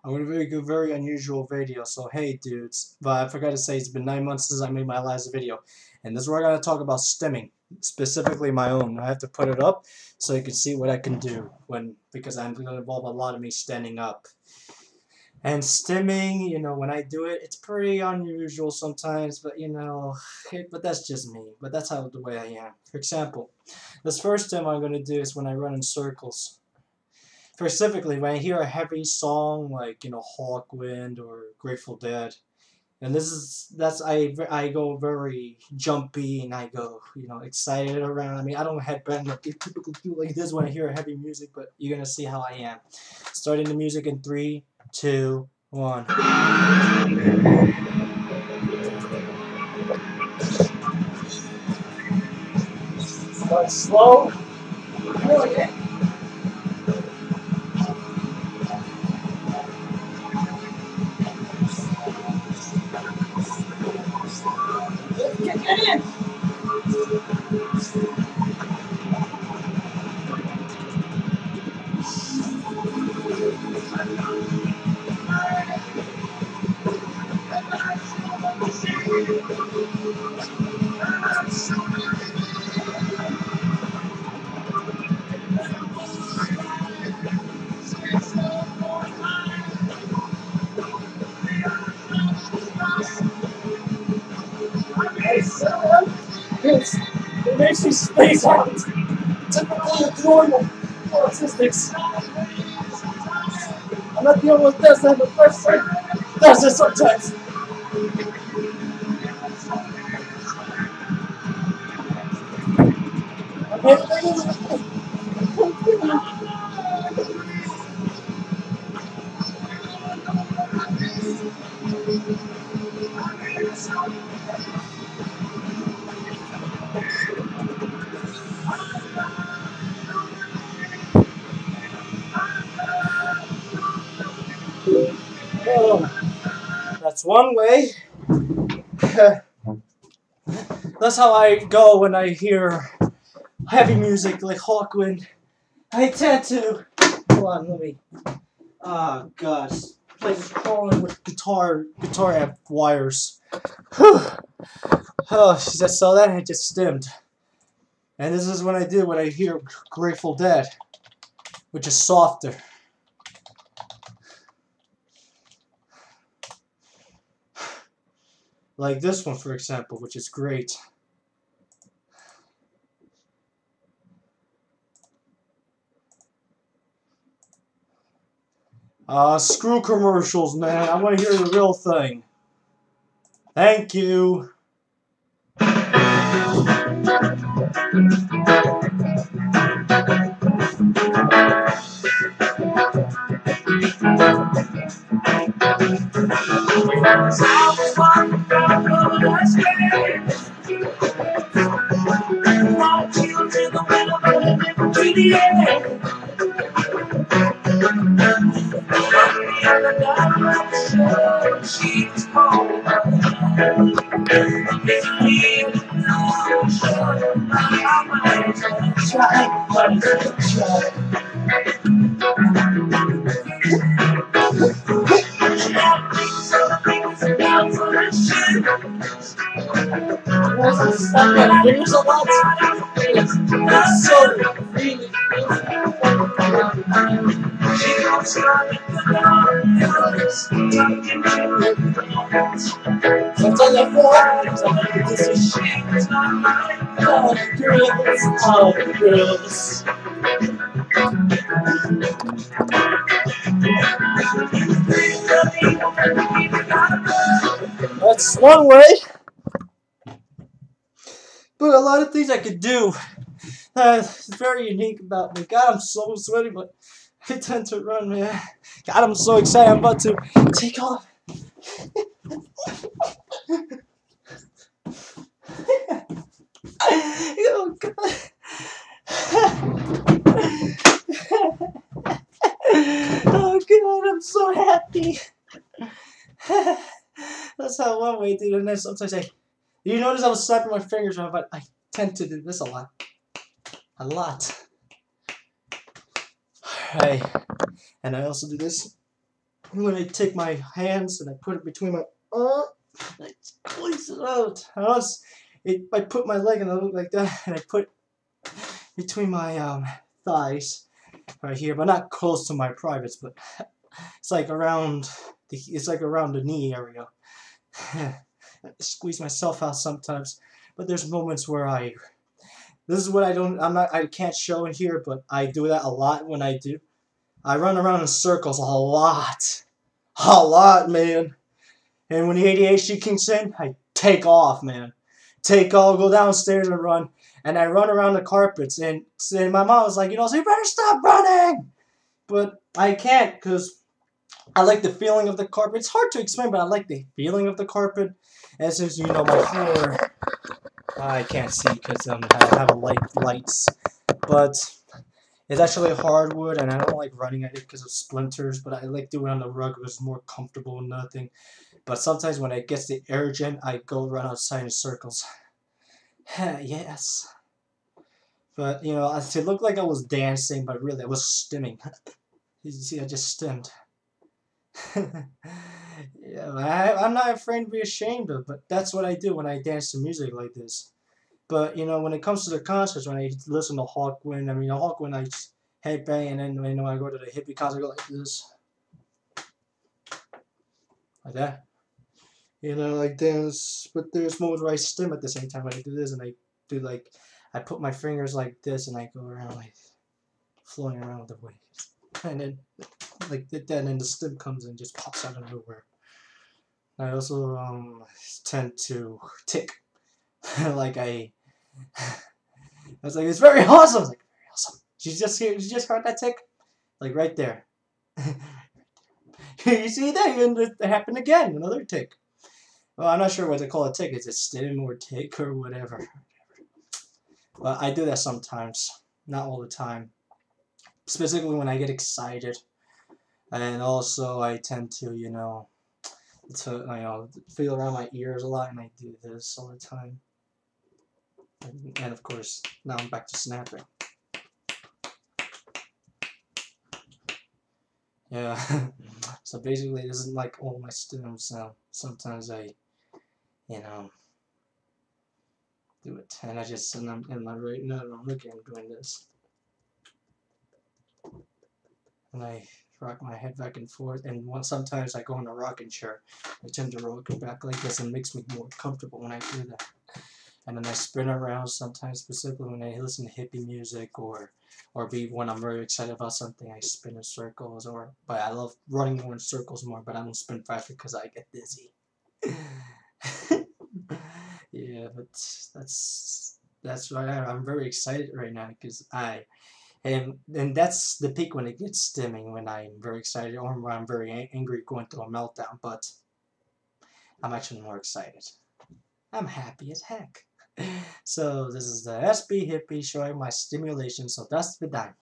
I'm gonna make a very unusual video. So hey, dudes, but I forgot to say it's been 9 months since I made my last video, and this is where I'm gonna talk about stimming, specifically my own. I have to put it up so you can see what I can do because I'm gonna involve a lot of me standing up. And stimming, when I do it, it's pretty unusual sometimes, but but that's just me. But that's how the way I am. For example, this first stim I'm gonna do is when I run in circles. Specifically, when I hear a heavy song like Hawkwind or Grateful Dead, and I go very jumpy and I go excited around. I mean, I don't headbang like you typically do like this when I hear heavy music, but you're gonna see how I am. Starting the music in 3, 2, 1. Start slow. Really good. Get in. It makes me space out. Typically abnormal for autistics. I'm not the only one that does that, but first friend does it sometimes. That's one way. That's how I go when I hear heavy music like Hawkwind. I tend to. Hold on, let me. Oh gosh, place is crawling with guitar amp wires. Whew. Oh, so that had just stimmed. And this is what I do when I hear Grateful Dead, which is softer. Like this one, for example, which is great. Screw commercials, man. I want to hear the real thing. Thank you. There's a lot it's so really Sometimes I feel like this is all girls. That's one way. But a lot of things I could do. It's very unique about me. God, I'm so sweaty, but I tend to run, man. God, I'm so excited. I'm about to take off. Oh, God. Oh, God, I'm so happy. That's how one way, dude. And then sometimes you notice I was slapping my fingers around, but I tend to do this a lot. A lot. Alright. And I also do this. when I take my hands and I put it between my and I squeeze it out. I put my leg and I look like that, and I put between my thighs right here, but not close to my privates, but it's like around the knee area. I squeeze myself out sometimes, but there's moments where this is what I can't show in here, but I do that a lot when I do. I run around in circles a lot, man. And when the ADHD kicks in, I take off, man. Go downstairs and run. And I run around the carpets. And my mom was like, so you better stop running. But I can't because I like the feeling of the carpet. It's hard to explain, but I like the feeling of the carpet. And since, my floor, I can't see because I have lights. But it's actually hardwood, and I don't like running at it because of splinters, but I like doing it on the rug. It was more comfortable and nothing. But sometimes when it gets the urgent, I go run outside in circles. Yes. But, it looked like I was dancing, but really I was stimming. You see, I just stimmed. Yeah, I'm not afraid to be ashamed of, but that's what I do when I dance to music like this. But, when it comes to the concerts, when I listen to Hawkwind, Hawkwind, I just headbang, and then, when I go to the hippie concert, I go like this. Like that. Like dance, but there's moments where I stim at the same time when I do this, and I do I put my fingers like this, and I go around like floating around the waves, and then like that, and then the stim comes and just pops out of nowhere. I also tend to tick, like I was like, it's very awesome. I was like, very awesome. Did you just heard that tick? Like right there. You see that? It happened again. Another tick. Well, I'm not sure what to call a tick. Is it stim or tick or whatever? But I do that sometimes. Not all the time. Specifically when I get excited. And also I tend to, feel around my ears a lot, and I do this all the time. And of course, now I'm back to snapping. Yeah. So basically, this is like all my stims now. Sometimes I, do it, and I'm in my right now. I'm looking, I'm doing this, and I rock my head back and forth. And sometimes I go in a rocking chair. I tend to rock it back like this, and it makes me more comfortable when I do that. And then I spin around sometimes, specifically when I listen to hippie music or when I'm very excited about something, I spin in circles. But I love running more in circles more, but I don't spin faster because I get dizzy. Yeah, but that's why I'm very excited right now because and that's the peak when it gets stimming, when I'm very excited or when I'm very angry going through a meltdown. But I'm actually more excited. I'm happy as heck. So this is the SB Hippie showing my stimulation. So that's the dime.